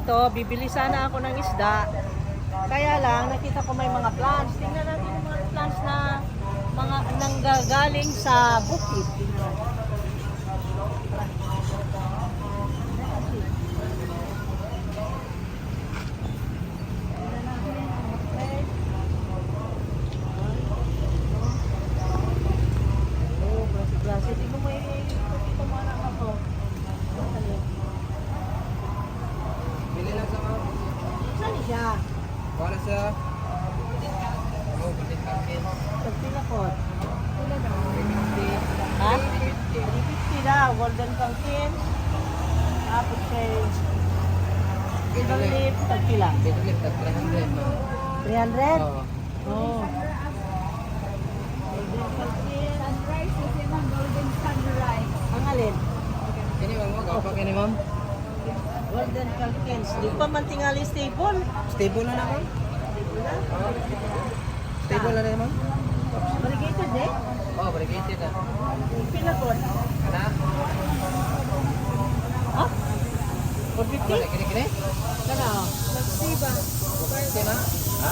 dito, bibili sana ako ng isda. Kaya lang, nakita ko may mga plants. Tingnan natin yung mga plants na mga nanggagaling sa bukid. Tingnan. Wala sa Pagpilakot. Ha? 350 daw. Golden pumpkin. Tapos kay silver leaf. Tagpila. Bitulit at 300. 300? Oo. Oo. Golden pumpkin. Sunrise kasi ma'am, golden sunrise. Ang alin? Kini ma'am, wag pa kini ma'am. Golden pumpkins. Di pa man tingali stable. Stable na ma'am. Stable na ma'am. Variegated eh. Oh, variegated na. Pilakot. Kana? Ha? Kini 450? kini. Kana o. Magsiba. Kini na. Ha?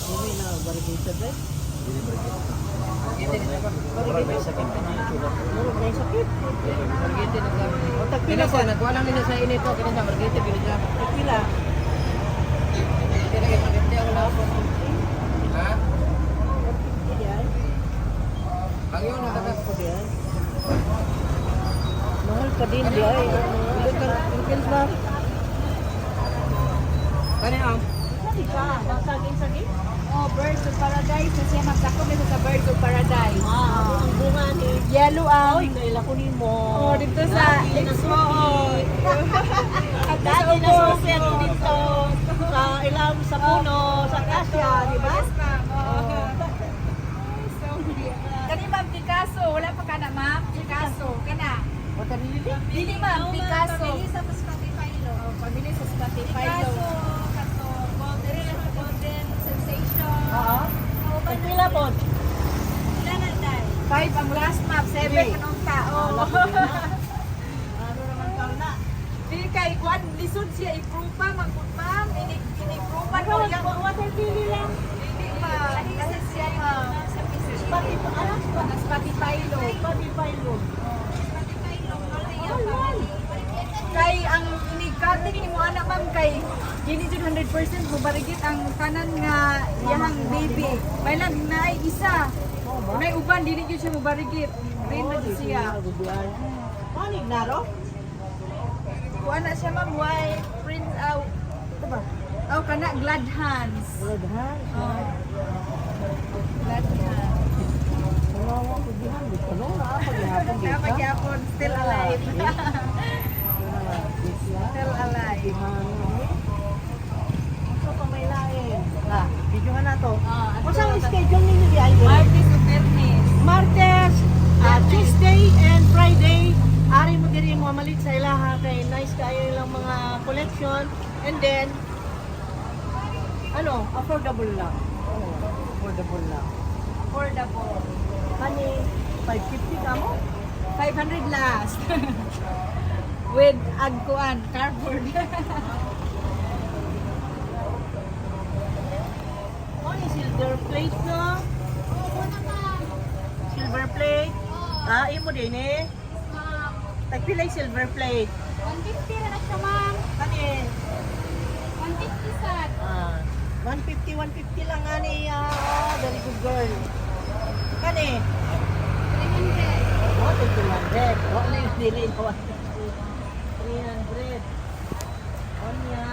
Hindi na variegated eh. Variegated na ba? May sakit na niya. Muro may sakit. Variegated na. O Kini tagpila ko. sa nagwa lang nila sa inito, kini sa variegated kini siya. Tagpila. Kini kay 150 ang lapo. Ha? Yan. Ang yun na taga. Ako diyan. Mahal pa din di ay. Golden pumpkins ba? Kani ang Sali ka. Basagin-sagin. Oh, birds of paradise. Kasi magdako nito sa birds of paradise. Ang bunga ni. Yellow ang. Oy, naila ko ni mo. Oh, dito sa Dati na Expo. At sa Dati na Ubos. super ko dito. Sa ilang sa puno, sa kasya, di ba? Yes, ma'am. Oh. So, kani ma'am, Picasso. Wala pa ka na ma'am? Picasso. Kana. Wata nilili? Dili ma'am, Picasso. Pabili sa Spotify lo. Oh, pabili sa Spotify lo. Picasso, kato, golden sensation. Oo. Pagpila po. Ilan ang dahil? 5 ang last map, 7 Three. kanong tao. Ano naman taon na? Dili kay kuan lisod siya i-proof magpud ma'am. Ini-proof ko yang Wata nilili lang. dili ma'am. Kasi siya ma'am. Sa PC. Spotify, alas ba? Sa Spotify lo. Spotify lo. Spotify lo. Wala yan. Kay ang inigkate ni mo anak ma'am kay dili jud 100% mo barigit ang tanan nga iyang baby. May lang naay isa. May uban dili jud siya mo barigit. Rin na jud siya. Panig na ro? Kuan na siya ma'am white prince out. Ito ba? Oh, kana glad hands. Blood ha? Oh. Glad hands. Kawawa ko dihan. Ano na? Paghihapon Kaya dito. pagyapon still alive. Still alive. Ito pa may lain. Videohan na to. Oh, Kung saan schedule ninyo di Idol? Martes o Bernes. Martes, Tuesday and Friday. Ari mo diri mo malit sa ilaha kay nice kayo ilang mga collection and then affordable lang. Affordable lang. Affordable. Kani 550 ka mo? 500 last. With agkuan, cardboard. Oh, yung silver plate no? Silver plate. Imo din eh. Tagpilay silver plate. 150 na siya, ma'am. Kani 150 sad. 150 lang ani. Very good girl. Kani 300. Oh, 200. Oh, na yung dili. 300. Onya.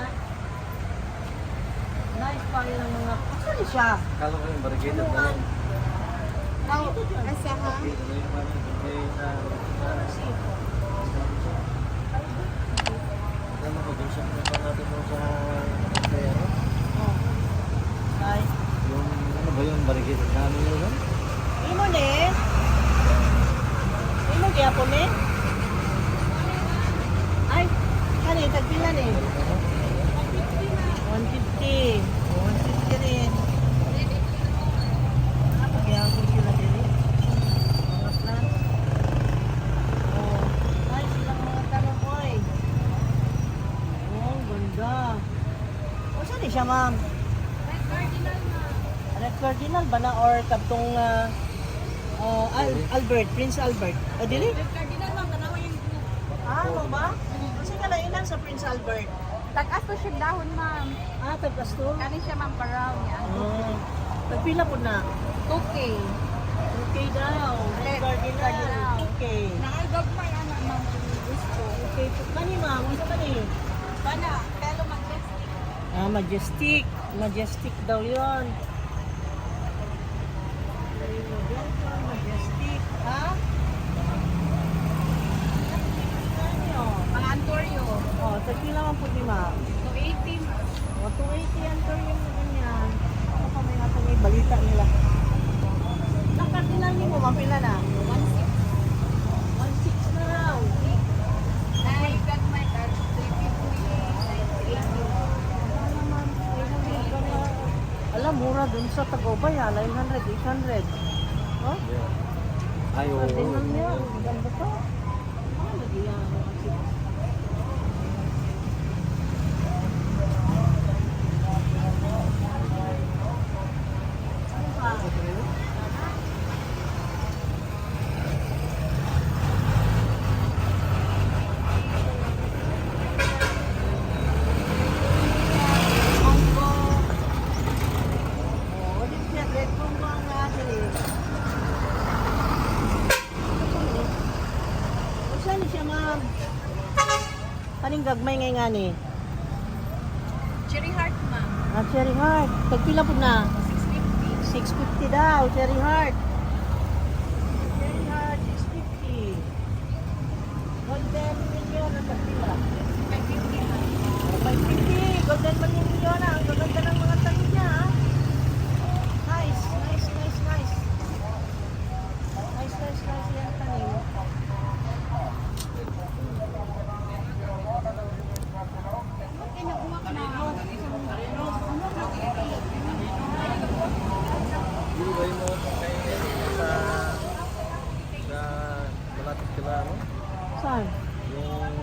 Nice pa yung mga... Ano siya? Kala ko yung variegated na. Oh, asa ha? Kama pag-usap na pa natin mo sa kaya Ay. yung ano ba yung variegated na ano yun? Imo ni? Imo gyapon ni? Ay, kani tagpila ni? 150. 150 rin. Pagyapon sila diri. Mga plant. Oh, ay silang mga tanong oy. siya, ma'am? Red cardinal, ma'am. Red Cardinal ba na or kadtong Albert, Prince Albert? O dili? Red cardinal, ma'am. Tanawa yung Ano ba? Kasi kalainan sa Prince Albert. Tagas to siya dahon, ma'am. Tagas to. Kani siya, ma'am, paraw niya. Tagpila po na. Okay. Okay daw. Red Cardinal. Okay. Nakagagmay, anak, ma'am. Gusto. Okay. Kani ma'am, isa ka ni? Bana, kalo mag-testing. Majestic. Majestic daw yun. Majestic. Ha? Mga Antonio. Oh, tagpila man po ni ma'am. 280. O, 280 yan to yung ganyan. Ano pa may natin may balita nila. Ang cardinal ni mo, mapila na? 1.6 na raw. Ay, gagmay, 350. Alam, mura dun sa Tagubay ha, 900, 800. Oh? Ayo. Cardinal niya, ang ganda to. Lagi yan. Kaning gagmay ngay nga ni. Cherry heart, ma'am. Cherry Heart. Tagpila po na? 650. 650 daw, Cherry Heart. Cherry Heart, 650. Golden Million ang tagpila. 550, ma'am. 550. Golden Million na. Ang gaganda ng mga tanim niya. Ha? Nice, nice, nice, nice. Nice, nice, nice yan tanim. Gulay mo kay sa malapit ka na ano? Saan? Yung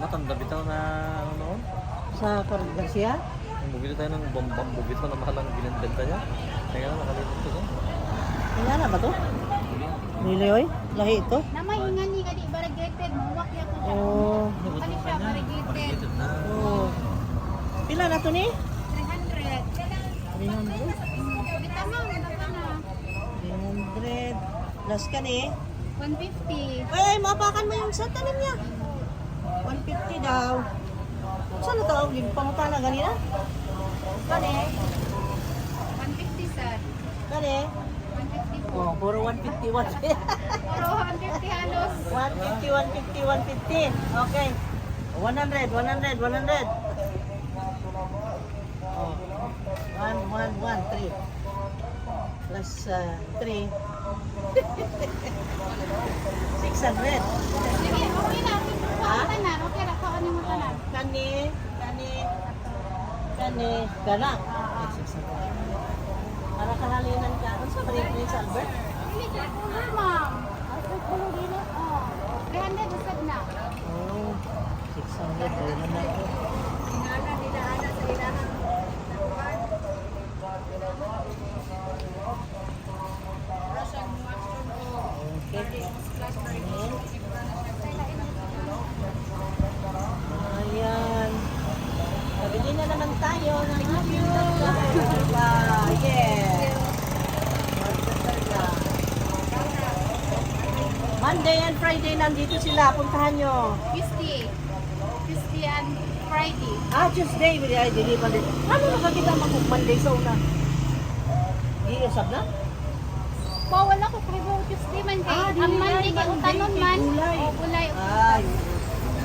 matanda bitaw na ano noon? Sa Garcia? Yung bumili tayo ng bamboo bitaw na mahal ang binibenta niya. Kaya nga nakalimutan ko to. Kaya na ba to? Niloy? Lahi ito? Namahingan ni kadi variegated. Mawak ya ko siya. Oh. Kani siya variegated. Oh. Pila na to ni? 300. 300. Kita ma'am, baka na. 300. Plus ka ni? 150. Ay, mapakan mo yung sa tanim niya. 150 daw. Saan na tawag? Pangutan na ganina? Gani? 150 sir. Gani? 150 po. Oh, puro 150, 150. Puro 150 halos. 150, 150, 150. Okay. 100, 100, 100. Oh. 1, 1, 1, 3. Plus 3. 600. Sige, okay na. Ha? Tanan, okay ra ko ano mo tanan. Kani, gana. Para kahalinan ka. Ano sa Prince Albert? Dili ka color ma'am. Asa color dili? Oh. 300 usad na. Oh, 600. Ayun na ito. Inana nila, ana sa ilahan. Russian mushroom o Okay. ayan. Ayan. Pabili na naman tayo ng aming targa. Yes. Targa. Monday and Friday nandito sila. Puntahan nyo. Tuesday and Friday. Tuesday. Ay, deliver din. Ano nakakita mo Monday sa una? Iusap na? Bawal ako kay Tuesday man kay. Ang Monday kay utanon man. Gulay. O gulay. Ay.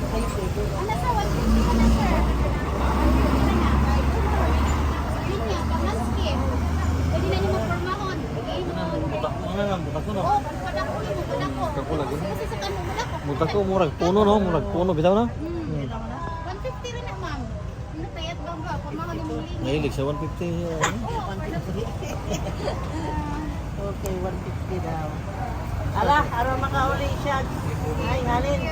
Okay, sige. Ano sa 150 ka na sir? 150 na na. Yun nga, pamaskip. Pwede na niyo magpormahon. Iinon. Butak ko no. Oo, pagpadak ko yun, pagpadak ko. Butak ko lagi. Kasi sa kanong padak ko. Butak ko murag puno no, murag puno bitaw na. 150 rin na ma'am. Ano tayat ba ba? Pamahon yung mga Mahilig sa 150. Okay, 150 daw. Ala, araw makauli siya. Ay, halin.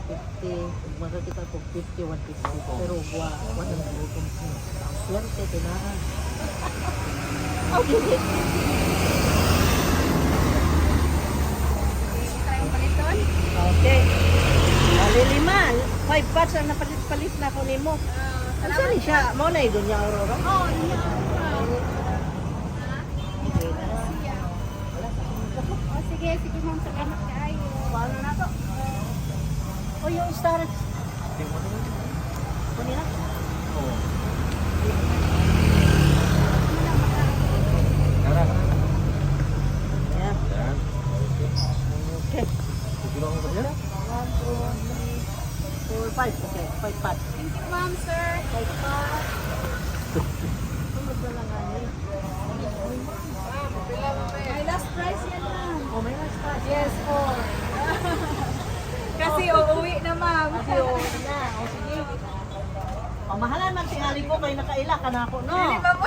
150. Maka kita po 50, 150. Pero wala na lupong siya. Ang swerte, tinaan. Okay. Tayong paliton. Okay. Lima. 5 parts ang napalit-palit na ko nimo. Ano rin siya? Mo na doon niya Aurora? Oo, yun yung Oh, sige, sige ma'am, salamat kayo. Paano na to? O yung star. Kunin na. Oo. Tara. Ayan. Yan. Okay. Sige lang ako dyan. 1, 2, 3, 4, 5. Okay, 5 parts. Thank you, ma'am, sir. 5 parts. Sunod na lang ani. May last price yan ma'am. Oh, may last parts. Yes po. Kasi uuwi na ma'am. Kasi o na. O sige. O mahalan man tingali ko kay nakaila ka na ako, no? Dili ba po?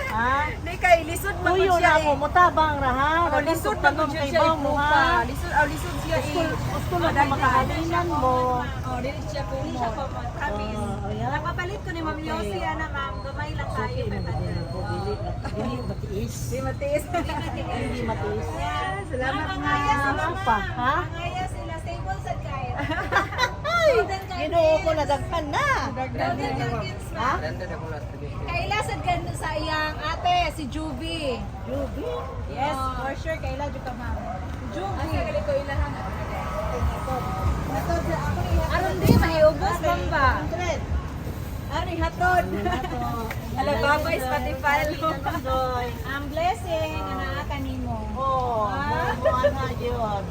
Ha? Di kay lisod man Tuyo po siya na ako, mutabang ra ha. Oh, lisod man po siya siya ipupa. Lisod siya Gusto mo na makahalinan mo. Oh, dili siya po mo. Oh, ayan. Napapalit ko ni Ma'am Yossi na ma'am. Gamay lang tayo. Dili matiis. Di matiis. Hindi matiis. Salamat nga. Ano pa, ha? Angaya sila stable sa kaya. Ginoo ko nadaghan na. Ha? Kaila sad kan sa iyang ate si Juby. Juby. Yes, for sure kaila jud ka ma'am. Juby. Asa gali ko ilahan. Natod ako aron di maiubos ma'am ba? 100. Ari hatod. Ala babay Spotify lo. Ang blessing ana kanimo. Oh, mo ana jud.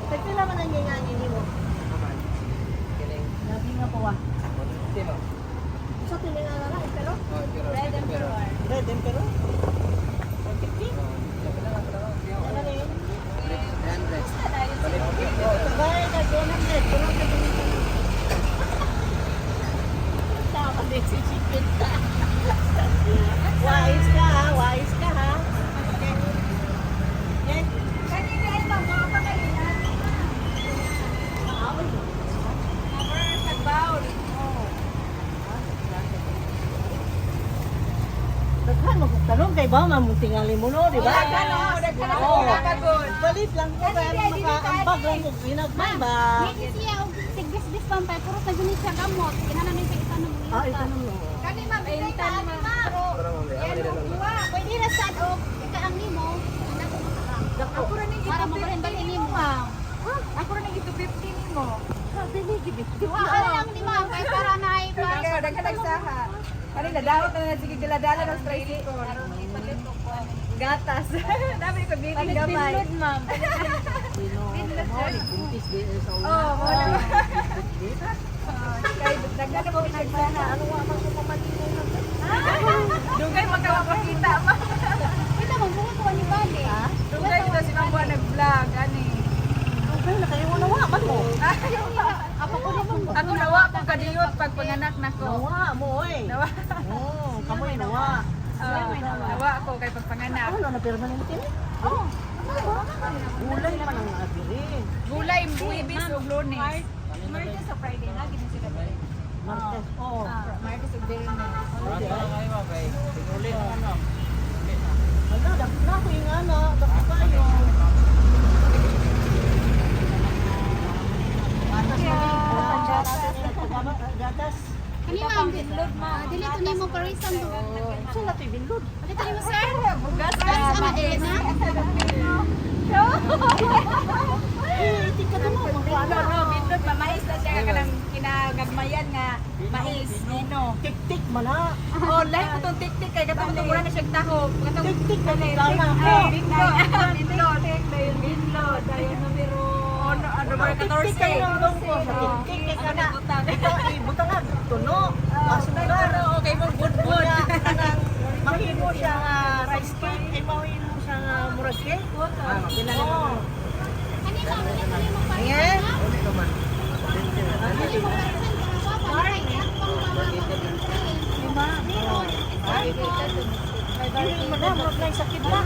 Pagpila man ang ngingani nimo? Labi nga po ah. Sa tininga na lang, pero? Red Emperor. Red Emperor? 150? Ano na yun? Sabay na 200. Tulong ka dito. Tama din si Chipita. Wise ka ha, wise ka ha. Okay. Okay. Kanina ay mga pakailan. Cover sa bowl. Daghan magtanong kay ba mamutingali mo no, di ba? Daghan ako Oo. kakagod. Balit lang ko kaya makaambag lang ko ginagmay ba? Hindi siya, og tigbis-bis pampay, puro sa gunit siya gamot. Kinahanglan din sa itanong niya. Ah, ito nung Kani ma'am, bigay ka ni Maro. Yan ang kuha. Pwede na sad og ikaang nimo. Nako makarang. Ako rin yung Para ito mabahin 50 balhin nimo nimo. ma'am. Ako rin yung ito 50 nimo. Sabi ni gibit. Duha ka lang ni ma'am kay para na ay pa. Daghan nagsaha. Kani nadawat na sige daladala ng tricycle. Gatas. Dami ko biting gamay. Pinlod ma'am. Sino? Buntis din sa ulo. Oh, wala. Kay daghan ko nagsaha. Ano nga man ko mamalino na? Dugay magkapakita ma'am. Kita mo buhat ko ni bali. Dugay ito si Ma'am Buwan nag-vlog ani. Okay, nakayo mo nawa man mo. Apa ko naman mo. Ako nawa ko kadiyot pag panganak nako. Nawa mo oy. Nawa. Kamoy nawa. Nawa ako kay pagpanganak. Ano na permanente ni? Oh. Ulay man ang abirin. Gulay, buwibis ug Lunes. Martes sa Friday na gid sila dili. Martes. Oo. Martes ug Biyernes. Ano, dapat na ko yung ano, dapat kayo. Gatas. Kani ma'am, dili to nimo karisan do. Saan natin binlod? Dili to nimo sir. Bugas Gas ama dili na. Itik ka naman. Ano no, bindot mamais na siya kanang kinagagmayan nga mais nino. Tik-tik man ha. Oh, lahi ko tong tik-tik kay katong tungura na siya tahog. Katong Tik-tik na sana ako. bindot. Bindot. Bindot. Dayon numero ano ba 14. Tik-tik kayo ng dong ko. Tik-tik ka na. Ito, ibutang na. Tuno. Asugar. Okay mo good good. Mahimo siya nga rice cake. Ay, mahimo siya nga murag cake. Oo. Kani ma'am, dili to nimo Ayan. karisan. Dili mo karisan kung wa pa ay akong Dili mo na, murag na yung sakit na.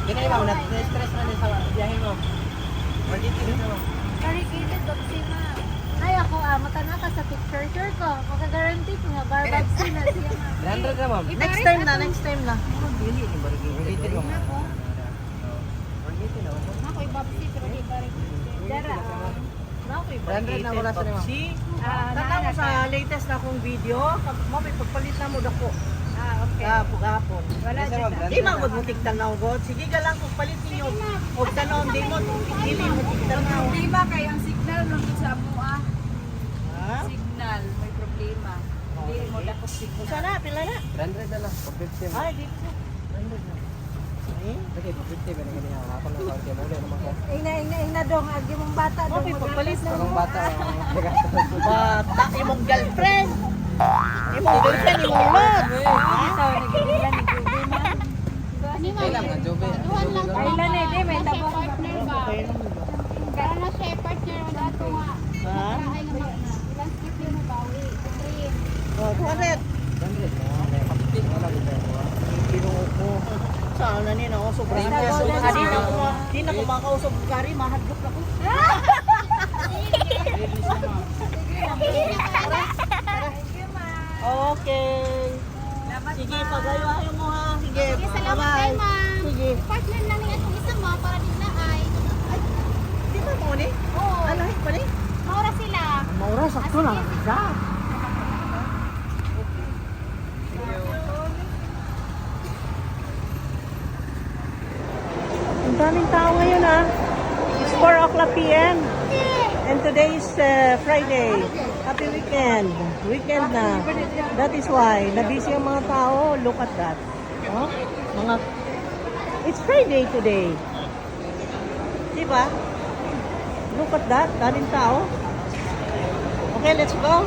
Kinay ba, na-stress na din sa biyahe mo. Corrugated vaccine ma'am. Ay, ako, matana ka sa picture sure ko. Makagaranti ko nga, barbab sila siya. 100 na ma'am. Next time na, next time na. Ako, ibabsi, pero di ba rin. Dara. Brandon na wala sa nima. Si, tanaw mo sa latest na akong video, mo may pagpalit na mo dako. Okay. Gapon. Wala Yes, dyan. ma'am. Di magod mo tigtanaw god. Sige ka lang kung palit ninyo. Og tanaw di mo dili mo tigtanaw. Problema kay ang signal nung sa amoa. Ha? Signal, may problema. Hindi mo dapat signal. Sana pila na. 100 na lang. Pag 50. Ay, dito. Ay, Sige, pag 50 ba na ganyan. Ako na sa kanya. Muli naman ko. Ina dong, agi mong bata mo may pagpalit na. Ang bata. Bata imong girlfriend. Imong girlfriend imong lord. Ito, nagigilan ni Juby man. Ano man? Kailan nga, Jobe? Duhan lang ko. Kailan eh, di, may Na siya tabang. partner ba? Kaya na siya partner mo dato nga. Ha? Ay nga ilang skip yun mo bawi. Three. Oh, 200. 100 mo. May kapit mo lang ito. Kinuha ko. Saan na nina? Oh, sobrang Basta peso. wala Di na na. ko di na ko makausap kari, mahadlok na ko. Okay. Sige, pagayo mo ha. Sige, Sige, salamat bye-bye. kay ma'am. Sige. Partner na niya itong isa mo para din na ay. Di ba mo ni? Oo. Ano, pa ni? Maura sila. Maura, sakto lang. Isa. Ang daming tao ngayon ah. It's 4 o'clock p.m. And today is Friday. Happy weekend. Weekend na. That is why, nabisi ang mga tao. Look at that. Oh, mga... It's Friday today. Diba? Look at that. Daming tao. Okay, let's go.